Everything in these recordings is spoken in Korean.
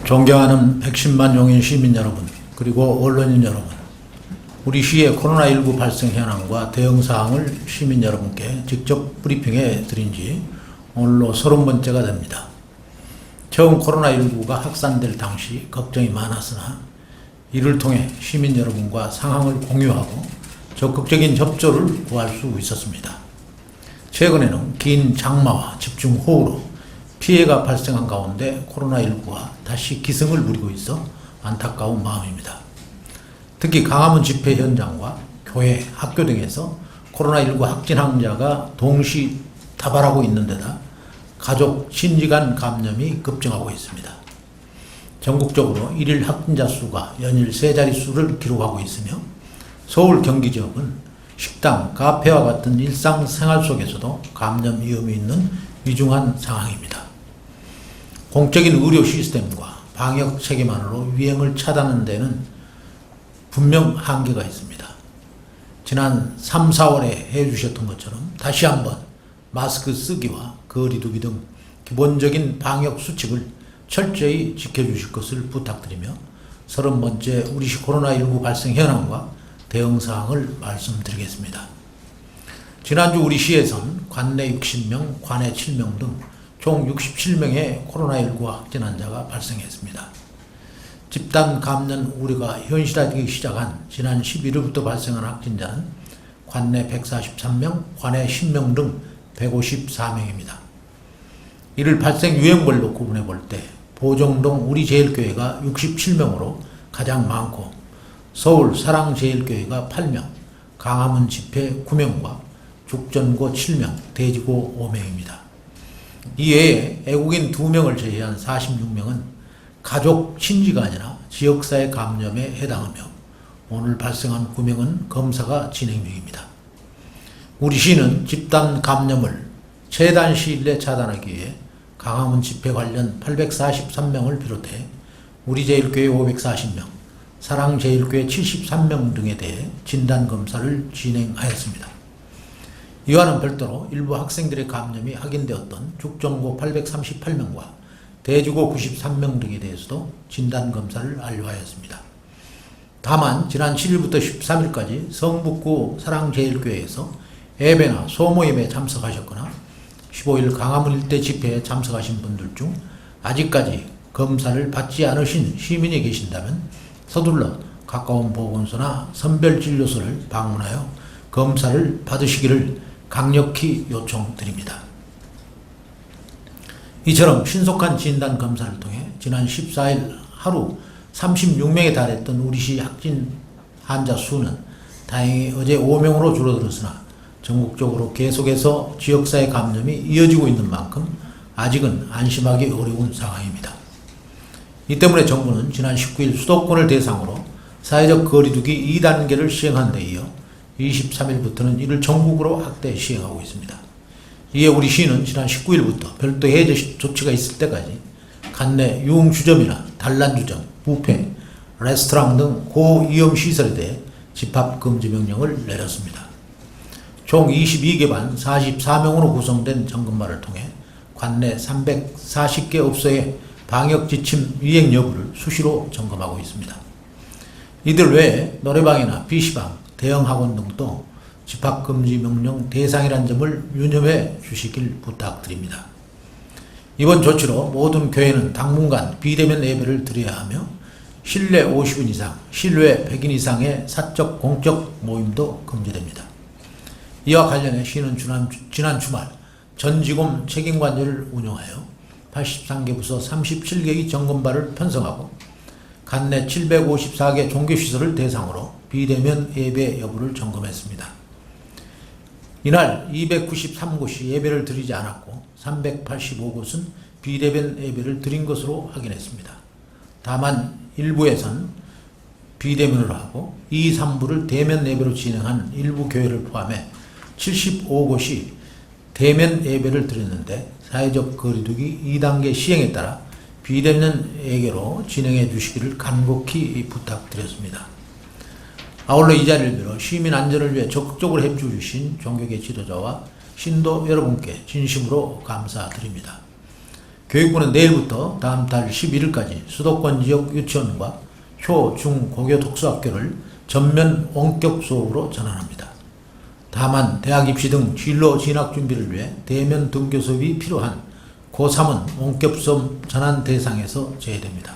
존경하는 110만 용인 시민 여러분, 그리고 언론인 여러분, 우리 시의 코로나19 발생 현황과 대응 사항을 시민 여러분께 직접 브리핑해 드린 지 오늘로 30번째가 됩니다. 처음 코로나19가 확산될 당시 걱정이 많았으나 이를 통해 시민 여러분과 상황을 공유하고 적극적인 협조를 구할 수 있었습니다. 최근에는 긴 장마와 집중호우로 피해가 발생한 가운데 코로나19가 다시 기승을 부리고 있어 안타까운 마음입니다. 특히 광화문 집회 현장과 교회, 학교 등에서 코로나19 확진 환자가 동시 다발하고 있는 데다 가족, 친지 간 감염이 급증하고 있습니다. 전국적으로 일일 확진자 수가 연일 세 자릿수를 기록하고 있으며 서울, 경기 지역은 식당, 카페와 같은 일상생활 속에서도 감염 위험이 있는 위중한 상황입니다. 공적인 의료 시스템과 방역 체계만으로 유행을 차단하는 데는 분명 한계가 있습니다. 지난 3, 4월에 해주셨던 것처럼 다시 한번 마스크 쓰기와 거리 두기 등 기본적인 방역 수칙을 철저히 지켜주실 것을 부탁드리며 30번째 우리시 코로나19 발생 현황과 대응 사항을 말씀드리겠습니다. 지난주 우리 시에선 관내 60명, 관외 7명 등 총 67명의 코로나19 확진 환자가 발생했습니다. 집단 감염 우려가 현실화되기 시작한 지난 11일부터 발생한 확진자는 관내 143명, 관외 10명 등 154명입니다. 이를 발생 유형별로 구분해 볼 때 보정동 우리제일교회가 67명으로 가장 많고 서울 사랑제일교회가 8명, 광화문 집회 9명과 죽전고 7명, 대지고 5명입니다. 이외에 애국인 2명을 제외한 46명은 가족, 친지가 아니라 지역사회 감염에 해당하며 오늘 발생한 9명은 검사가 진행 중입니다. 우리 시는 집단 감염을 최단 시일 내에 차단하기 위해 광화문 집회 관련 843명을 비롯해 우리제일교회 540명, 사랑제일교회 73명 등에 대해 진단검사를 진행하였습니다. 이와는 별도로 일부 학생들의 감염이 확인되었던 죽전고 838명과 대지고 93명 등에 대해서도 진단검사를 완료하였습니다. 다만 지난 7일부터 13일까지 성북구 사랑제일교회에서 예배나 소모임에 참석하셨거나 15일 광화문 일대 집회에 참석하신 분들 중 아직까지 검사를 받지 않으신 시민이 계신다면 서둘러 가까운 보건소나 선별진료소를 방문하여 검사를 받으시기를 강력히 요청드립니다. 이처럼 신속한 진단검사를 통해 지난 14일 하루 36명에 달했던 우리시 확진 환자 수는 다행히 어제 5명으로 줄어들었으나 전국적으로 계속해서 지역사회 감염이 이어지고 있는 만큼 아직은 안심하기 어려운 상황입니다. 이 때문에 정부는 지난 19일 수도권을 대상으로 사회적 거리두기 2단계를 시행한 데 이어 23일부터는 이를 전국으로 확대 시행하고 있습니다. 이에 우리 시는 지난 19일부터 별도 해제 조치가 있을 때까지 관내 유흥주점이나 단란주점, 뷔페, 레스토랑 등 고위험 시설에 대해 집합금지 명령을 내렸습니다. 총 22개반 44명으로 구성된 점검반을 통해 관내 340개 업소의 방역지침 위행 여부를 수시로 점검하고 있습니다. 이들 외에 노래방이나 PC방, 대형학원 등도 집합금지 명령 대상이라는 점을 유념해 주시길 부탁드립니다. 이번 조치로 모든 교회는 당분간 비대면 예배를 드려야 하며 실내 50인 이상, 실외 100인 이상의 사적 공적 모임도 금지됩니다. 이와 관련해 시는 지난 주말 전지검 책임관여를 운영하여 83개 부서 37개의 점검반을 편성하고 관내 754개 종교시설을 대상으로 비대면 예배 여부를 점검했습니다. 이날 293곳이 예배를 드리지 않았고 385곳은 비대면 예배를 드린 것으로 확인했습니다. 다만 일부에선 비대면으로 하고 2, 3부를 대면 예배로 진행한 일부 교회를 포함해 75곳이 대면 예배를 드렸는데 사회적 거리두기 2단계 시행에 따라 비대면 예배로 진행해 주시기를 간곡히 부탁드렸습니다. 아울러 이 자리를 빌어 시민 안전을 위해 적극적으로 해주신 종교계 지도자와 신도 여러분께 진심으로 감사드립니다. 교육부는 내일부터 다음 달 11일까지 수도권 지역 유치원과 초, 중, 고교 특수학교를 전면 원격 수업으로 전환합니다. 다만 대학 입시 등 진로 진학 준비를 위해 대면 등교 수업이 필요한 고3은 원격 수업 전환 대상에서 제외됩니다.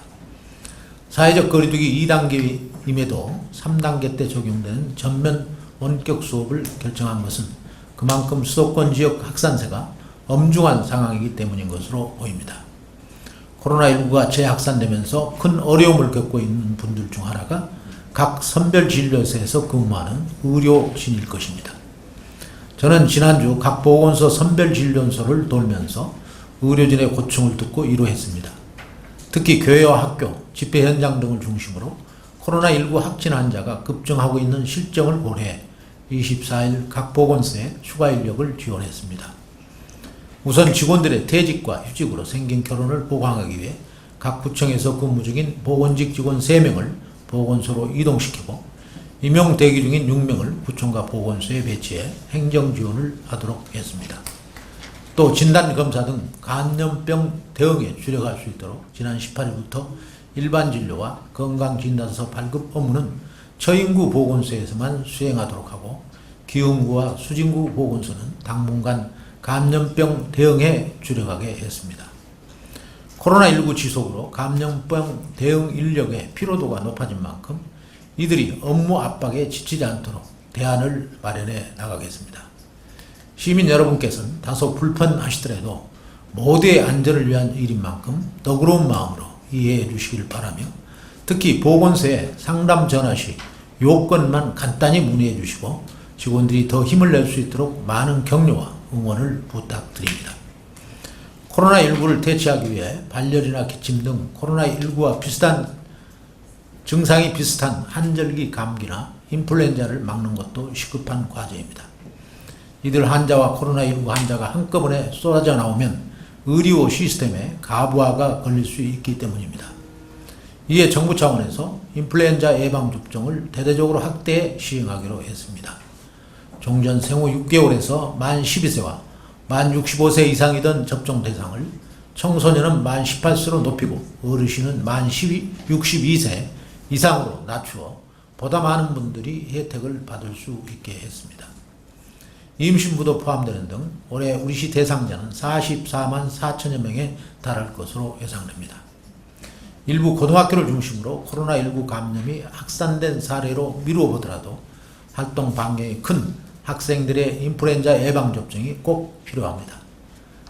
사회적 거리두기 2단계임에도 3단계 때 적용되는 전면 원격 수업을 결정한 것은 그만큼 수도권 지역 확산세가 엄중한 상황이기 때문인 것으로 보입니다. 코로나19가 재확산되면서 큰 어려움을 겪고 있는 분들 중 하나가 각 선별진료소에서 근무하는 의료진일 것입니다. 저는 지난주 각 보건소 선별진료소를 돌면서 의료진의 고충을 듣고 위로했습니다. 특히 교회와 학교, 집회 현장 등을 중심으로 코로나19 확진 환자가 급증하고 있는 실정을 고려해 24일 각 보건소에 추가 인력을 지원했습니다. 우선 직원들의 퇴직과 휴직으로 생긴 결혼을 보강하기 위해 각 구청에서 근무 중인 보건직 직원 3명을 보건소로 이동시키고 임용 대기 중인 6명을 구청과 보건소에 배치해 행정 지원을 하도록 했습니다. 또 진단검사 등 감염병 대응에 주력할 수 있도록 지난 18일부터 일반 진료와 건강진단서 발급 업무는 처인구 보건소에서만 수행하도록 하고 기흥구와 수진구 보건소는 당분간 감염병 대응에 주력하게 했습니다. 코로나19 지속으로 감염병 대응 인력의 피로도가 높아진 만큼 이들이 업무 압박에 지치지 않도록 대안을 마련해 나가겠습니다. 시민 여러분께서는 다소 불편하시더라도 모두의 안전을 위한 일인 만큼 너그러운 마음으로 이해해 주시길 바라며 특히 보건소에 상담 전화 시 요건만 간단히 문의해 주시고 직원들이 더 힘을 낼 수 있도록 많은 격려와 응원을 부탁드립니다. 코로나19를 대체하기 위해 발열이나 기침 등 코로나19와 비슷한 증상이 비슷한 한절기 감기나 인플루엔자를 막는 것도 시급한 과제입니다. 이들 환자와 코로나19 환자가 한꺼번에 쏟아져 나오면 의료 시스템에 가부하가 걸릴 수 있기 때문입니다. 이에 정부 차원에서 인플루엔자 예방접종을 대대적으로 확대 시행하기로 했습니다. 종전 생후 6개월에서 만 12세와 만 65세 이상이던 접종 대상을 청소년은 만 18세로 높이고 어르신은 만 62세 이상으로 낮추어 보다 많은 분들이 혜택을 받을 수 있게 했습니다. 임신부도 포함되는 등 올해 우리시 대상자는 44만 4천여 명에 달할 것으로 예상됩니다. 일부 고등학교를 중심으로 코로나19 감염이 확산된 사례로 미루어 보더라도 활동 반경이 큰 학생들의 인플루엔자 예방접종이 꼭 필요합니다.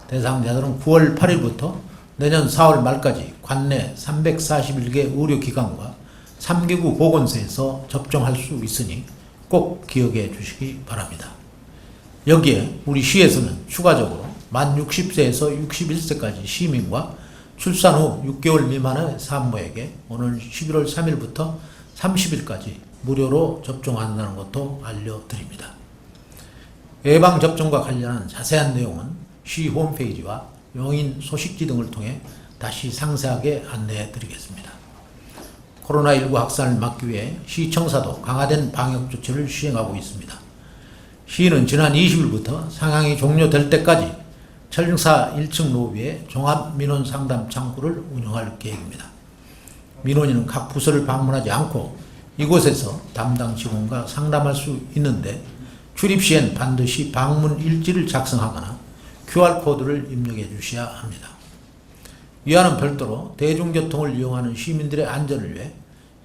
대상자들은 9월 8일부터 내년 4월 말까지 관내 341개 의료기관과 3개구 보건소에서 접종할 수 있으니 꼭 기억해 주시기 바랍니다. 여기에 우리 시에서는 추가적으로 만 60세에서 61세까지 시민과 출산 후 6개월 미만의 산모에게 오늘 11월 3일부터 30일까지 무료로 접종한다는 것도 알려드립니다. 예방접종과 관련한 자세한 내용은 시 홈페이지와 용인 소식지 등을 통해 다시 상세하게 안내해 드리겠습니다. 코로나19 확산을 막기 위해 시청사도 강화된 방역 조치를 시행하고 있습니다. 시는 지난 20일부터 상황이 종료될 때까지 청사 1층 로비에 종합민원상담 창구를 운영할 계획입니다. 민원인은 각 부서를 방문하지 않고 이곳에서 담당 직원과 상담할 수 있는데 출입 시엔 반드시 방문 일지를 작성하거나 QR코드를 입력해 주셔야 합니다. 이와는 별도로 대중교통을 이용하는 시민들의 안전을 위해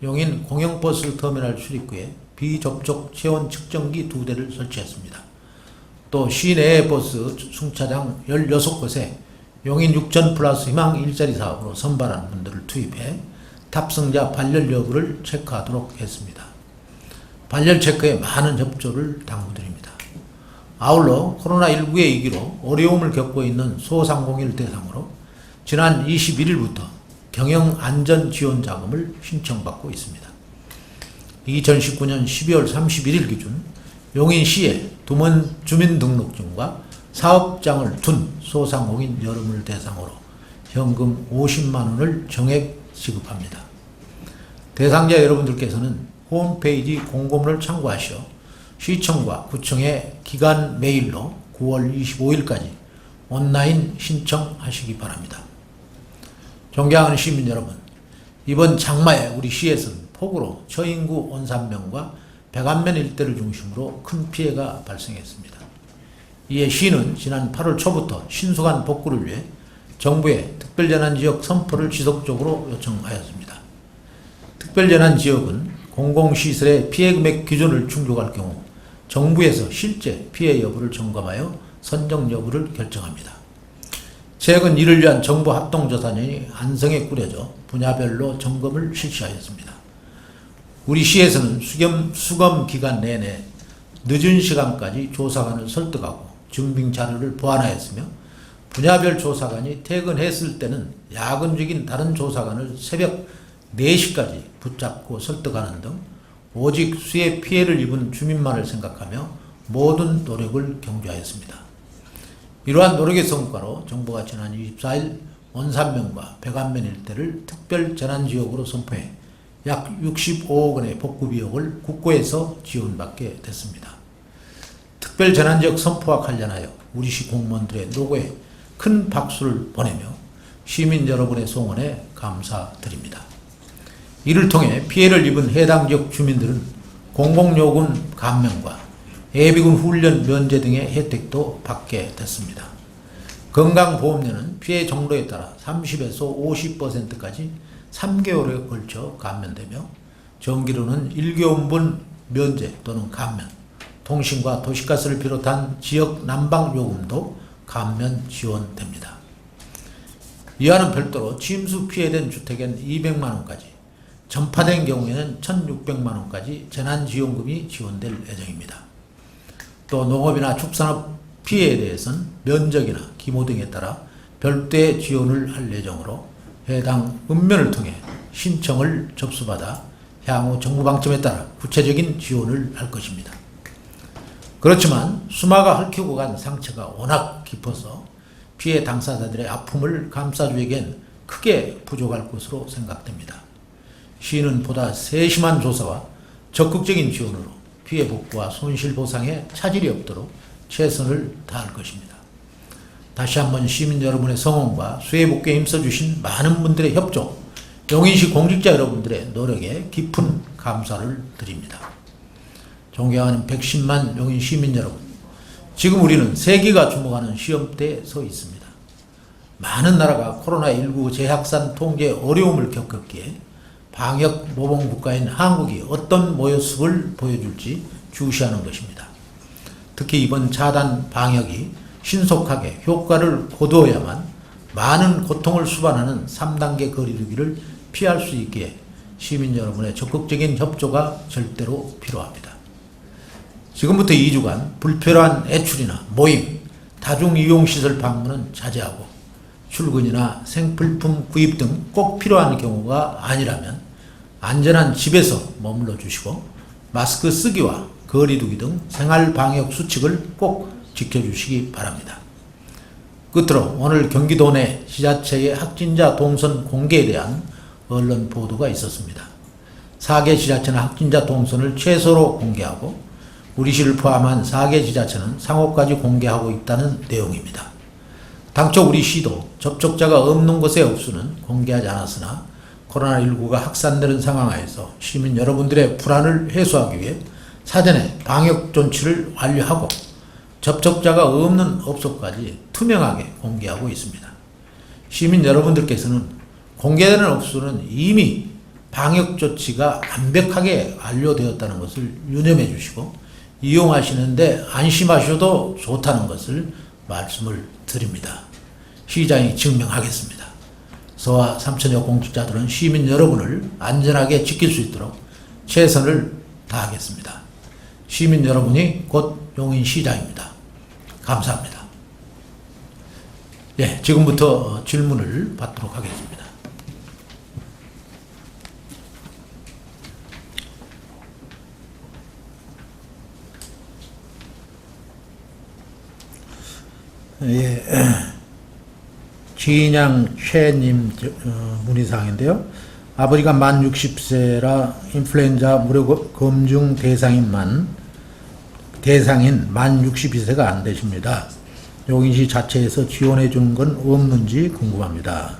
용인 공영버스 터미널 출입구에 비접촉 체온 측정기 2대를 설치했습니다. 또 시내의 버스 승차장 16곳에 용인 6천 플러스 희망 일자리 사업으로 선발한 분들을 투입해 탑승자 발열 여부를 체크하도록 했습니다. 발열 체크에 많은 협조를 당부드립니다. 아울러 코로나19의 위기로 어려움을 겪고 있는 소상공인을 대상으로 지난 21일부터 경영안전지원자금을 신청받고 있습니다. 2019년 12월 31일 기준 용인시에 주민등록증과 사업장을 둔 소상공인 여러분을 대상으로 현금 50만 원을 정액 지급합니다. 대상자 여러분들께서는 홈페이지 공고문을 참고하시어 시청과 구청의 기간 메일로 9월 25일까지 온라인 신청하시기 바랍니다. 존경하는 시민 여러분, 이번 장마에 우리 시에서는 폭우로 처인구 온산면과 백안면 일대를 중심으로 큰 피해가 발생했습니다. 이에 시는 지난 8월 초부터 신속한 복구를 위해 정부에 특별재난지역 선포를 지속적으로 요청하였습니다. 특별재난지역은 공공시설의 피해금액 기준을 충족할 경우 정부에서 실제 피해 여부를 점검하여 선정 여부를 결정합니다. 최근 이를 위한 정부 합동조사단이 안성에 꾸려져 분야별로 점검을 실시하였습니다. 우리 시에서는 수검 기간 내내 늦은 시간까지 조사관을 설득하고 증빙 자료를 보완하였으며 분야별 조사관이 퇴근했을 때는 야근 중인 다른 조사관을 새벽 4시까지 붙잡고 설득하는 등 오직 수해 피해를 입은 주민만을 생각하며 모든 노력을 경주하였습니다. 이러한 노력의 성과로 정부가 지난 24일 온산면과 백안면 일대를 특별재난지역으로 선포해 약 65억 원의 복구비용을 국고에서 지원받게 됐습니다. 특별재난지역 선포와 관련하여 우리 시 공무원들의 노고에 큰 박수를 보내며 시민 여러분의 성원에 감사드립니다. 이를 통해 피해를 입은 해당 지역 주민들은 공공요금 감면과 예비군 훈련 면제 등의 혜택도 받게 됐습니다. 건강보험료는 피해 정도에 따라 30에서 50%까지 3개월에 걸쳐 감면되며 전기료는 1개월분 면제 또는 감면, 통신과 도시가스를 비롯한 지역 난방요금도 감면 지원됩니다. 이와는 별도로 침수 피해된 주택엔 200만 원까지, 전파된 경우에는 1,600만 원까지 재난지원금이 지원될 예정입니다. 또 농업이나 축산업 피해에 대해서는 면적이나 규모 등에 따라 별도의 지원을 할 예정으로 해당 읍면을 통해 신청을 접수받아 향후 정부 방침에 따라 구체적인 지원을 할 것입니다. 그렇지만 수마가 핥히고 간 상처가 워낙 깊어서 피해 당사자들의 아픔을 감싸주기엔 크게 부족할 것으로 생각됩니다. 시는 보다 세심한 조사와 적극적인 지원으로 피해 복구와 손실 보상에 차질이 없도록 최선을 다할 것입니다. 다시 한번 시민 여러분의 성원과 수해 복구에 힘써주신 많은 분들의 협조, 용인시 공직자 여러분들의 노력에 깊은 감사를 드립니다. 존경하는 110만 용인 시민 여러분, 지금 우리는 세계가 주목하는 시험대에 서 있습니다. 많은 나라가 코로나19 재확산 통제 어려움을 겪었기에 방역 모범 국가인 한국이 어떤 모습을 보여줄지 주시하는 것입니다. 특히 이번 차단 방역이 신속하게 효과를 거두어야만 많은 고통을 수반하는 3단계 거리두기를 피할 수 있기에 시민 여러분의 적극적인 협조가 절대로 필요합니다. 지금부터 2주간 불필요한 외출이나 모임, 다중이용시설 방문은 자제하고 출근이나 생필품 구입 등 꼭 필요한 경우가 아니라면 안전한 집에서 머물러 주시고 마스크 쓰기와 거리두기 등 생활 방역 수칙을 꼭 지켜주시기 바랍니다. 끝으로 오늘 경기도 내 지자체의 확진자 동선 공개에 대한 언론 보도가 있었습니다. 4개 지자체는 확진자 동선을 최소로 공개하고 우리 시를 포함한 4개 지자체는 상호까지 공개하고 있다는 내용입니다. 당초 우리 시도 접촉자가 없는 곳의 업수는 공개하지 않았으나 코로나19가 확산되는 상황하에서 시민 여러분들의 불안을 해소하기 위해 사전에 방역 조치를 완료하고 접촉자가 없는 업소까지 투명하게 공개하고 있습니다. 시민 여러분들께서는 공개되는 업소는 이미 방역 조치가 완벽하게 완료되었다는 것을 유념해 주시고 이용하시는데 안심하셔도 좋다는 것을 말씀을 드립니다. 시장이 증명하겠습니다. 서와 삼천여 공직자들은 시민 여러분을 안전하게 지킬 수 있도록 최선을 다하겠습니다. 시민 여러분이 곧 용인시장입니다. 감사합니다. 예, 지금부터 질문을 받도록 하겠습니다. 예, 진양 최님 문의사항인데요. 아버지가 만 60세라 인플루엔자 무료 검증 대상인 만 62세가 안 되십니다. 용인시 자체에서 지원해 주는 건 없는지 궁금합니다.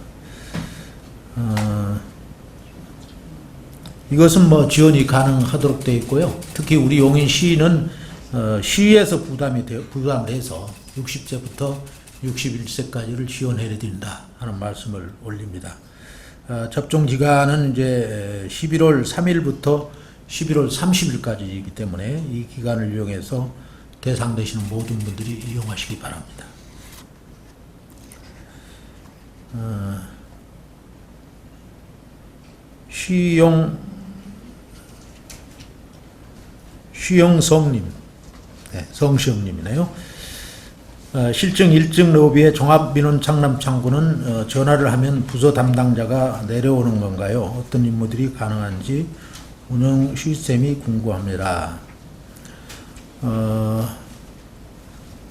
이것은 뭐 지원이 가능하도록 되어 있고요. 특히 우리 용인시는 시에서 부담을 해서 60세부터 61세까지를 지원해 드린다 하는 말씀을 올립니다. 접종 기간은 이제 11월 3일부터 11월 30일까지이기 때문에 이 기간을 이용해서 대상되시는 모든 분들이 이용하시기 바랍니다. 쉬영성님, 네, 성시영님이네요. 실증 1증 로비의 종합민원 창남 창구는 전화를 하면 부서 담당자가 내려오는 건가요? 어떤 임무들이 가능한지 운영 시스템이 궁금합니다.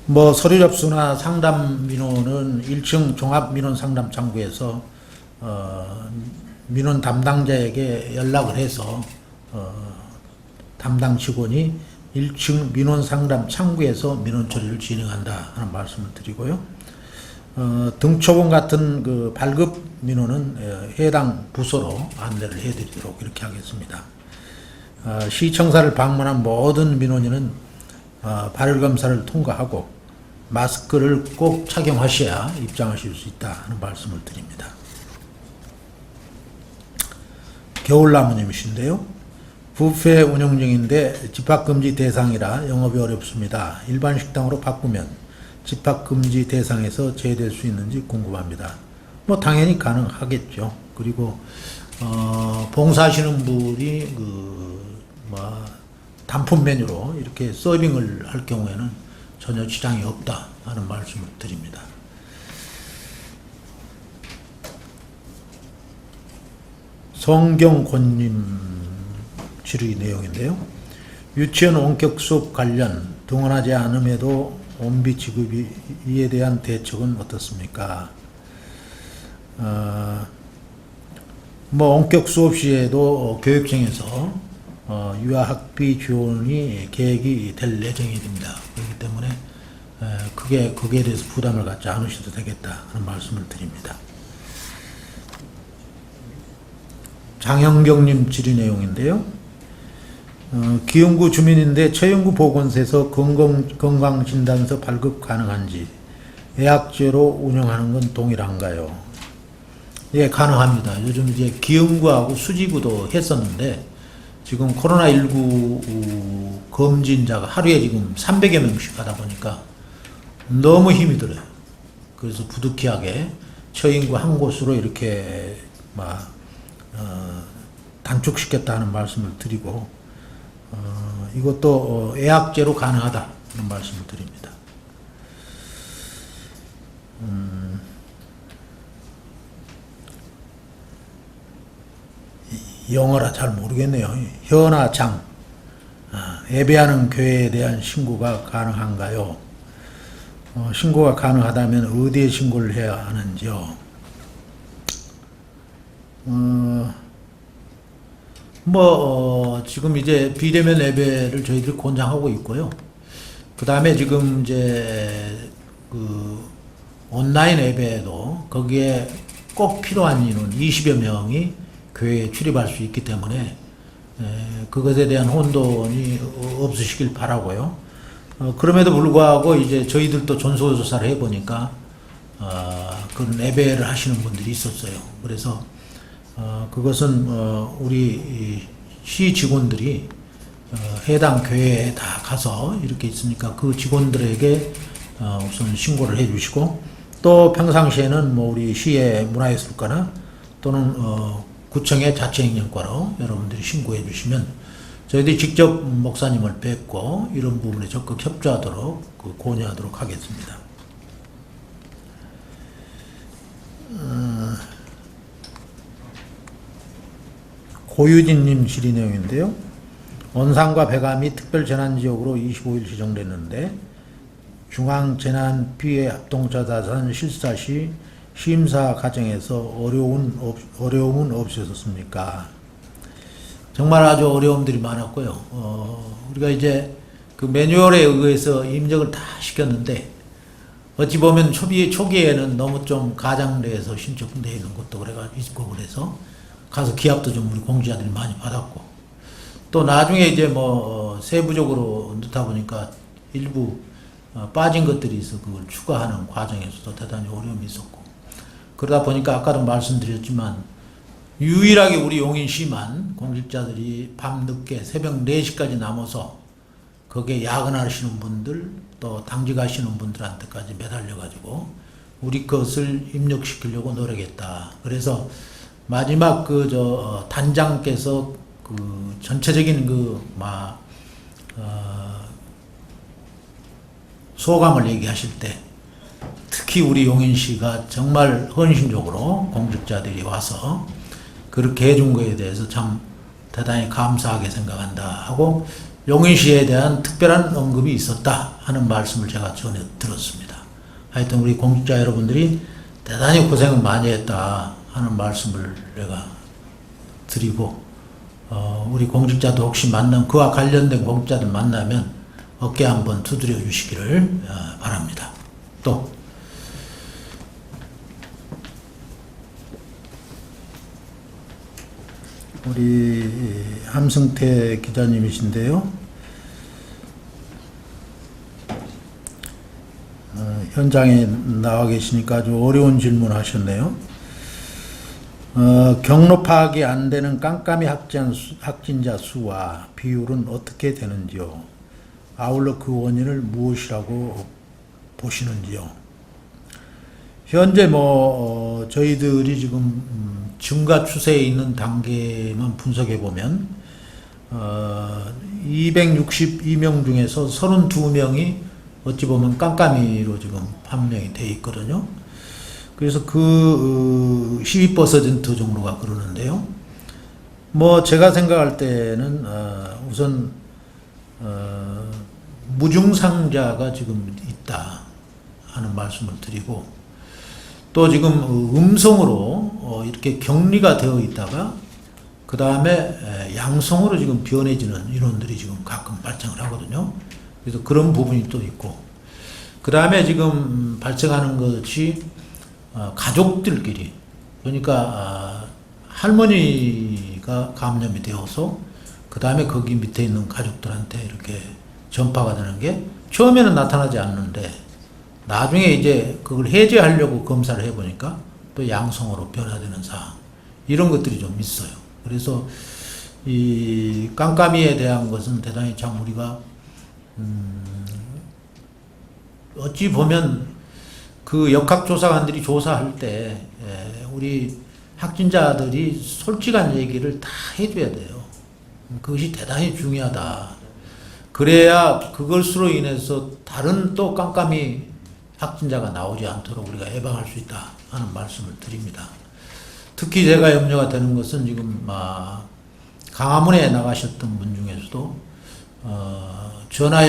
뭐 서류 접수나 상담 민원은 1층 종합민원 상담 창구에서 민원 담당자에게 연락을 해서 담당 직원이 1층 민원 상담 창구에서 민원 처리를 진행한다 하는 말씀을 드리고요. 등초본 같은 그 발급 민원은 해당 부서로 안내를 해드리도록 이렇게 하겠습니다. 시청사를 방문한 모든 민원인은 발열검사를 통과하고 마스크를 꼭 착용하셔야 입장하실 수 있다 하는 말씀을 드립니다. 겨울나무님이신데요. 뷔페 운영 중인데 집합금지 대상이라 영업이 어렵습니다. 일반 식당으로 바꾸면 집합금지 대상에서 제외될 수 있는지 궁금합니다. 뭐 당연히 가능하겠죠. 그리고 봉사하시는 분이 단품 메뉴로 이렇게 서빙을 할 경우에는 전혀 지장이 없다 하는 말씀을 드립니다. 성경권님 질의 내용인데요. 유치원 원격 수업 관련 등원하지 않음에도 원비 지급이 이에 대한 대책은 어떻습니까? 뭐 원격 수업 시에도 교육청에서 유아학비 지원이 계획이 될 예정입니다. 그렇기 때문에 거기에 대해서 부담을 갖지 않으셔도 되겠다 하는 말씀을 드립니다. 장영경님 질의 내용인데요. 기흥구 주민인데 최영구 보건소에서 건강진단서 발급 가능한지 예약제로 운영하는 건 동일한가요? 예, 가능합니다. 요즘 이제 기흥구하고 수지구도 했었는데 지금 코로나19 검진자가 하루에 지금 300여 명씩 하다 보니까 너무 힘이 들어요. 그래서 부득이하게 처인구 한 곳으로 이렇게 단축시켰다는 말씀을 드리고 이것도 예약제로 가능하다는 말씀을 드립니다. 영어라 잘 모르겠네요. 현아장, 예배하는 교회에 대한 신고가 가능한가요? 신고가 가능하다면 어디에 신고를 해야 하는지요? 지금 이제 비대면 예배를 저희들이 권장하고 있고요. 그 다음에 지금 이제 온라인 예배에도 거기에 꼭 필요한 인원 20여 명이 교회에 출입할 수 있기 때문에 그것에 대한 혼돈이 없으시길 바라고요. 그럼에도 불구하고 이제 저희들도 전수조사를 해보니까 그런 예배를 하시는 분들이 있었어요. 그래서 그것은 우리 시 직원들이 해당 교회에 다 가서 이렇게 있으니까 그 직원들에게 우선 신고를 해주시고 또 평상시에는 뭐 우리 시의 문화예술과나 또는 구청의 자체행정과로 여러분들이 신고해 주시면 저희들이 직접 목사님을 뵙고 이런 부분에 적극 협조하도록 권유하도록 하겠습니다. 고유진님 질의 내용인데요. 원산과 배감이 특별재난지역으로 25일 지정됐는데 중앙재난피해합동자산 실사 시 심사 과정에서 어려움은 없으셨습니까? 정말 아주 어려움들이 많았고요. 우리가 이제 그 매뉴얼에 의해서 입력을 다 시켰는데 어찌 보면 초기에는 너무 좀 가장돼서 신청돼 있는 것도 있고 그래서 가서 기합도 좀 우리 공직자들이 많이 받았고, 또 나중에 이제 뭐 세부적으로 넣다 보니까 일부 빠진 것들이 있어 그걸 추가하는 과정에서도 대단히 어려움이 있었고, 그러다 보니까 아까도 말씀드렸지만 유일하게 우리 용인시만 공직자들이 밤늦게 새벽 4시까지 남아서 거기에 야근하시는 분들 또 당직하시는 분들한테까지 매달려가지고 우리 것을 입력시키려고 노력했다. 그래서 마지막 단장께서 전체적인 소감을 얘기하실 때 특히 우리 용인시가 정말 헌신적으로 공직자들이 와서 그렇게 해준 거에 대해서 참 대단히 감사하게 생각한다 하고, 용인시에 대한 특별한 언급이 있었다 하는 말씀을 제가 전에 들었습니다. 하여튼 우리 공직자 여러분들이 대단히 고생을 많이 했다 하는 말씀을 내가 드리고, 우리 공직자도 혹시 그와 관련된 공직자들 만나면 어깨 한번 두드려 주시기를 바랍니다. 또 우리 함승태 기자님이신데요. 현장에 나와 계시니까 아주 어려운 질문 하셨네요. 경로 파악이 안 되는 깜깜이 확진자 수와 비율은 어떻게 되는지요? 아울러 그 원인을 무엇이라고 보시는지요? 현재 저희들이 지금 증가 추세에 있는 단계만 분석해 보면 262명 중에서 32명이 어찌 보면 깜깜이로 지금 판명이 돼 있거든요. 그래서 12% 정도가 그러는데요. 제가 생각할 때는 우선 무증상자가 지금 있다 하는 말씀을 드리고, 또 지금 음성으로 이렇게 격리가 되어 있다가 그 다음에 양성으로 지금 변해지는 인원들이 지금 가끔 발생을 하거든요. 그래서 그런 부분이 또 있고, 그 다음에 지금 발생하는 것이 가족들끼리, 그러니까 할머니가 감염이 되어서 그 다음에 거기 밑에 있는 가족들한테 이렇게 전파가 되는 게 처음에는 나타나지 않는데 나중에 이제 그걸 해제하려고 검사를 해보니까 또 양성으로 변화되는 사항, 이런 것들이 좀 있어요. 그래서 이 깜깜이에 대한 것은 대단히 참 우리가 어찌 보면 그 역학조사관들이 조사할 때 우리 확진자들이 솔직한 얘기를 다 해줘야 돼요. 그것이 대단히 중요하다. 그래야 그것으로 인해서 다른 또 깜깜이 확진자가 나오지 않도록 우리가 예방할 수 있다 하는 말씀을 드립니다. 특히 제가 염려가 되는 것은 지금 강화문에 나가셨던 분 중에서도 전화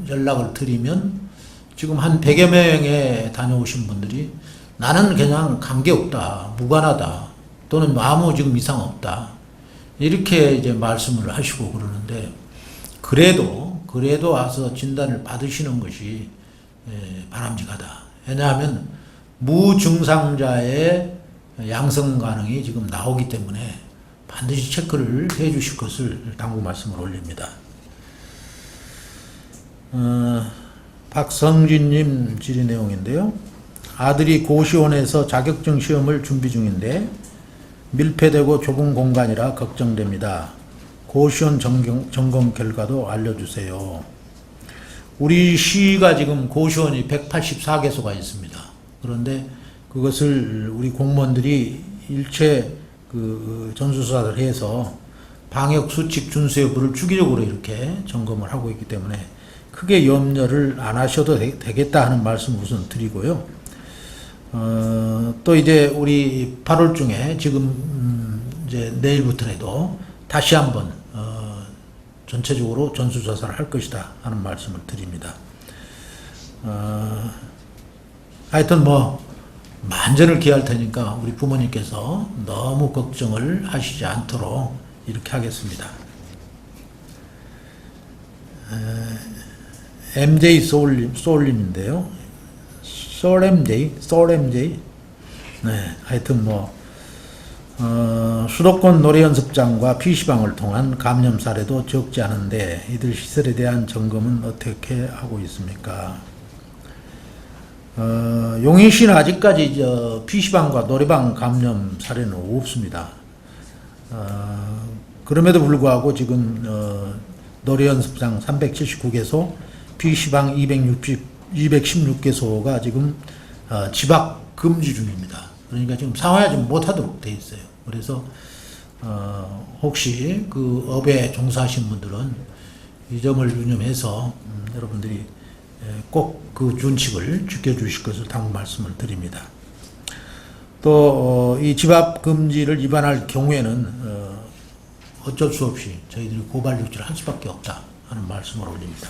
연락을 드리면 지금 한 100여 명에 다녀오신 분들이 나는 그냥 관계없다, 무관하다, 또는 아무 지금 이상 없다, 이렇게 이제 말씀을 하시고 그러는데, 그래도 와서 진단을 받으시는 것이 바람직하다. 왜냐하면 무증상자의 양성 반응이 지금 나오기 때문에 반드시 체크를 해 주실 것을 당부 말씀을 올립니다. 박성진님 질의 내용인데요. 아들이 고시원에서 자격증 시험을 준비 중인데 밀폐되고 좁은 공간이라 걱정됩니다. 고시원 점검 결과도 알려주세요. 우리 시가 지금 고시원이 184개소가 있습니다. 그런데 그것을 우리 공무원들이 일체 전수조사를 해서 방역 수칙 준수 여부를 주기적으로 이렇게 점검을 하고 있기 때문에 크게 염려를 안 하셔도 되겠다 하는 말씀을 우선 드리고요. 또 이제 우리 8월 중에 지금 이제 내일부터라도 다시 한번 전체적으로 전수조사를 할 것이다 하는 말씀을 드립니다. 하여튼 만전을 기할 테니까 우리 부모님께서 너무 걱정을 하시지 않도록 이렇게 하겠습니다. MJ 소울님인데요. 솔엠제이. 네, 하여튼 수도권 노래연습장과 PC방을 통한 감염 사례도 적지 않은데 이들 시설에 대한 점검은 어떻게 하고 있습니까? 용인시는 아직까지 PC방과 노래방 감염 사례는 없습니다. 그럼에도 불구하고 지금 노래연습장 379개소, PC방 216개소가 지금 집합 금지 중입니다. 그러니까 지금 상황이 좀 못하도록 돼 있어요. 그래서 혹시 그 업에 종사하신 분들은 이 점을 유념해서 여러분들이 꼭 그 준칙을 지켜주실 것을 당부 말씀을 드립니다. 또 이 집합 금지를 위반할 경우에는 어쩔 수 없이 저희들이 고발 조치를 할 수밖에 없다 하는 말씀을 올립니다.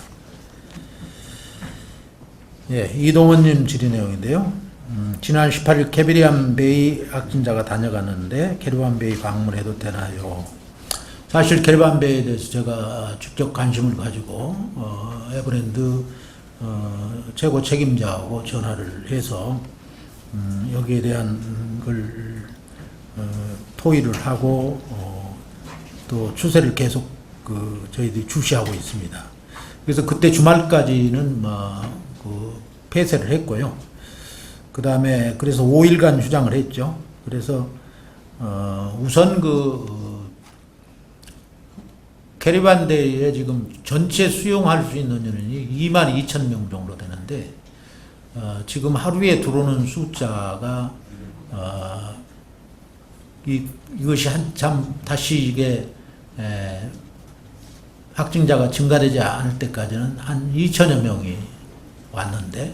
예, 이동원님 질의 내용인데요. 지난 18일 캐리비안 베이 확진자가 다녀갔는데 캐리비안 베이 방문해도 되나요? 사실 캐리비안 베이에 대해서 제가 직접 관심을 가지고 에버랜드 최고 책임자하고 전화를 해서 여기에 대한 걸 토의를 하고 또 추세를 계속 저희들이 주시하고 있습니다. 그래서 그때 주말까지는 폐쇄를 했고요. 그 다음에 그래서 5일간 휴장을 했죠. 그래서 우선 캐리비안데이에 지금 전체 수용할 수 있는 인원이 22,000명 정도 되는데 지금 하루에 들어오는 숫자가 이것이 한참 다시 이게 확진자가 증가되지 않을 때까지는 한 2,000여 명이 왔는데,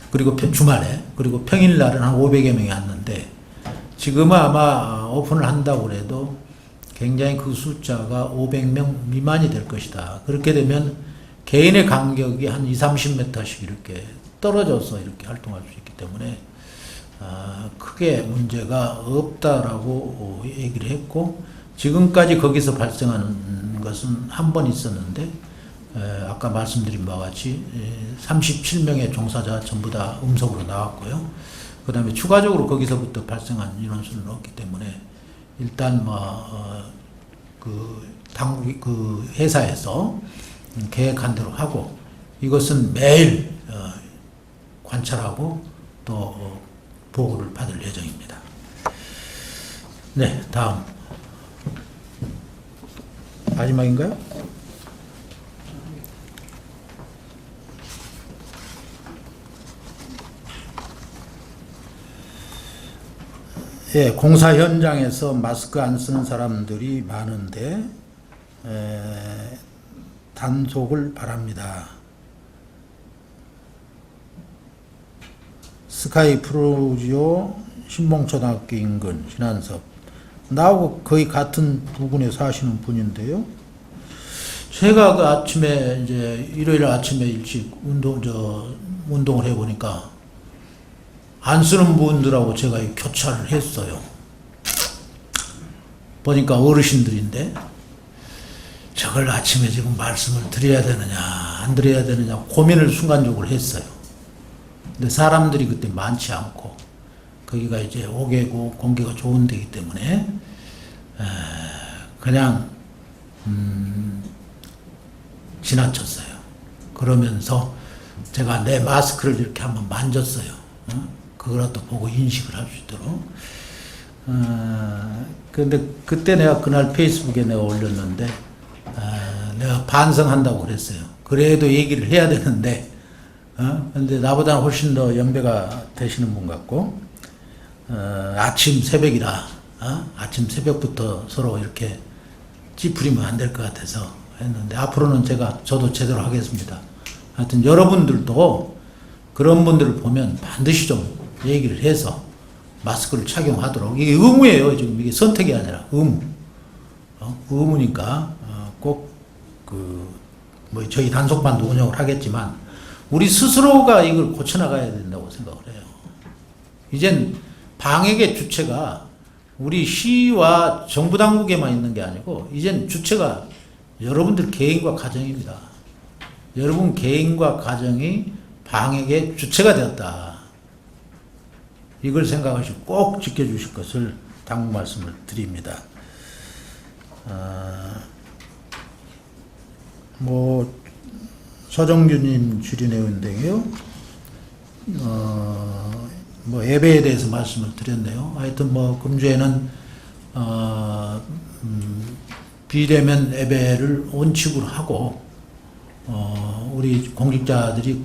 그리고 주말에, 그리고 평일날은 한 500여 명이 왔는데, 지금은 아마 오픈을 한다고 해도 굉장히 그 숫자가 500명 미만이 될 것이다. 그렇게 되면 개인의 간격이 한 20-30m씩 이렇게 떨어져서 이렇게 활동할 수 있기 때문에 크게 문제가 없다라고 얘기를 했고, 지금까지 거기서 발생하는 것은 한 번 있었는데 아까 말씀드린 바와 같이 37명의 종사자 전부 다 음성으로 나왔고요. 그 다음에 추가적으로 거기서부터 발생한 인원수는 없기 때문에 일단 당국이 회사에서 계획한 대로 하고, 이것은 매일 관찰하고 또 보고를 받을 예정입니다. 네, 다음. 마지막인가요? 예, 공사 현장에서 마스크 안 쓰는 사람들이 많은데 단속을 바랍니다. 스카이 프로지오 신봉초등학교 인근 신한섭, 나하고 거의 같은 부근에 사시는 분인데요. 제가 그 아침에 이제 일요일 아침에 일찍 운동을 해보니까 안 쓰는 분들하고 제가 교차를 했어요. 보니까 어르신들인데 저걸 아침에 지금 말씀을 드려야 되느냐 안 드려야 되느냐 고민을 순간적으로 했어요. 근데 사람들이 그때 많지 않고 거기가 이제 5개고 공기가 좋은 데이기 때문에 그냥 지나쳤어요. 그러면서 제가 내 마스크를 이렇게 한번 만졌어요. 그거라도 보고 인식을 할 수 있도록. 근데 그때 내가 그날 페이스북에 내가 올렸는데 내가 반성한다고 그랬어요. 그래도 얘기를 해야 되는데 근데 나보다는 훨씬 더 연배가 되시는 분 같고 아침 새벽이라 아침 새벽부터 서로 이렇게 찌푸리면 안 될 것 같아서 했는데, 앞으로는 저도 제대로 하겠습니다. 하여튼 여러분들도 그런 분들을 보면 반드시 좀 얘기를 해서 마스크를 착용하도록. 이게 의무예요. 지금 이게 선택이 아니라 의무. 의무니까 꼭 저희 단속반도 운영을 하겠지만 우리 스스로가 이걸 고쳐나가야 된다고 생각을 해요. 이젠 방역의 주체가 우리 시와 정부 당국에만 있는 게 아니고 이젠 주체가 여러분들 개인과 가정입니다. 여러분 개인과 가정이 방역의 주체가 되었다. 이걸 생각하시고 꼭 지켜주실 것을 당부 말씀을 드립니다. 서정규님 질의 내용인데요. 예배에 대해서 말씀을 드렸네요. 하여튼 금주에는 비대면 예배를 원칙으로 하고 우리 공직자들이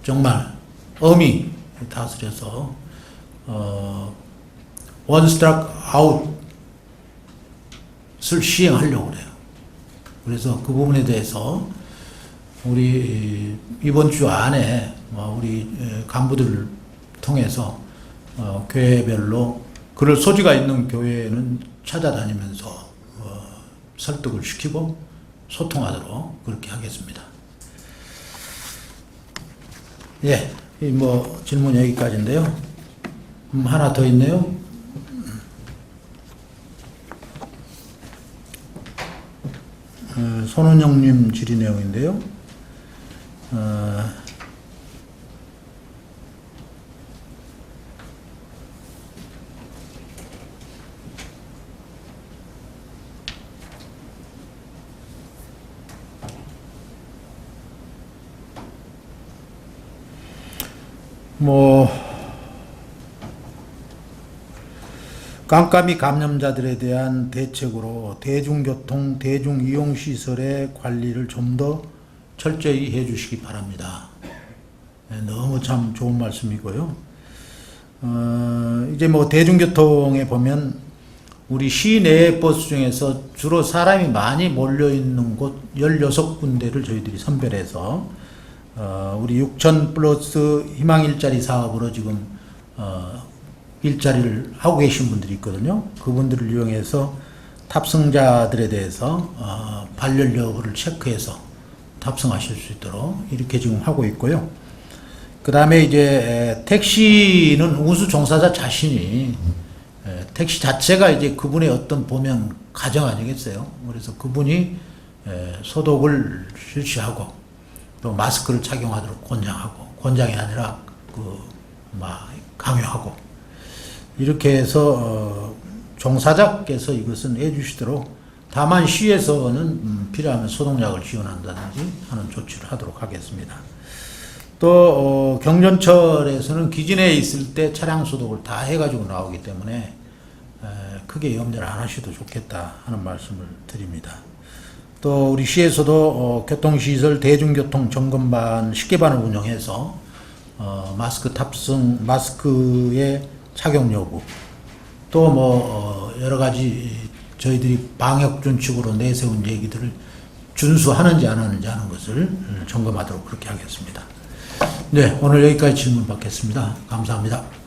정말 엄히 다스려서 원 스트라이크 아웃을 시행하려고 그래요. 그래서 그 부분에 대해서 우리 이번 주 안에 우리 간부들을 통해서 교회별로 그럴 소지가 있는 교회는 찾아다니면서 설득을 시키고 소통하도록 그렇게 하겠습니다. 예, 질문 여기까지인데요. 하나 더 있네요. 손은영님 질의 내용인데요. 깜깜이 감염자들에 대한 대책으로 대중교통, 대중이용시설의 관리를 좀 더 철저히 해주시기 바랍니다. 너무 참 좋은 말씀이고요. 이제 대중교통에 보면 우리 시내 버스 중에서 주로 사람이 많이 몰려있는 곳 16군데를 저희들이 선별해서 우리 6,000 플러스 희망 일자리 사업으로 지금 일자리를 하고 계신 분들이 있거든요. 그분들을 이용해서 탑승자들에 대해서 발열 여부를 체크해서 탑승하실 수 있도록 이렇게 지금 하고 있고요. 그 다음에 이제 택시는 운수 종사자 자신이 택시 자체가 이제 그분의 어떤 보면 가정 아니겠어요. 그래서 그분이 소독을 실시하고 또 마스크를 착용하도록 권장이 아니라 강요하고 이렇게 해서 종사자께서 이것은 해주시도록 다만 시에서는 필요하면 소독약을 지원한다든지 하는 조치를 하도록 하겠습니다. 또 경전철에서는 기진에 있을 때 차량 소독을 다 해가지고 나오기 때문에 크게 염려를 안 하셔도 좋겠다 하는 말씀을 드립니다. 또 우리 시에서도 교통시설 대중교통 점검반 10개반을 운영해서 마스크 탑승, 마스크의 착용 여부 또 여러 가지 저희들이 방역 준칙으로 내세운 얘기들을 준수하는지 안 하는지 하는 것을 점검하도록 그렇게 하겠습니다. 네, 오늘 여기까지 질문 받겠습니다. 감사합니다.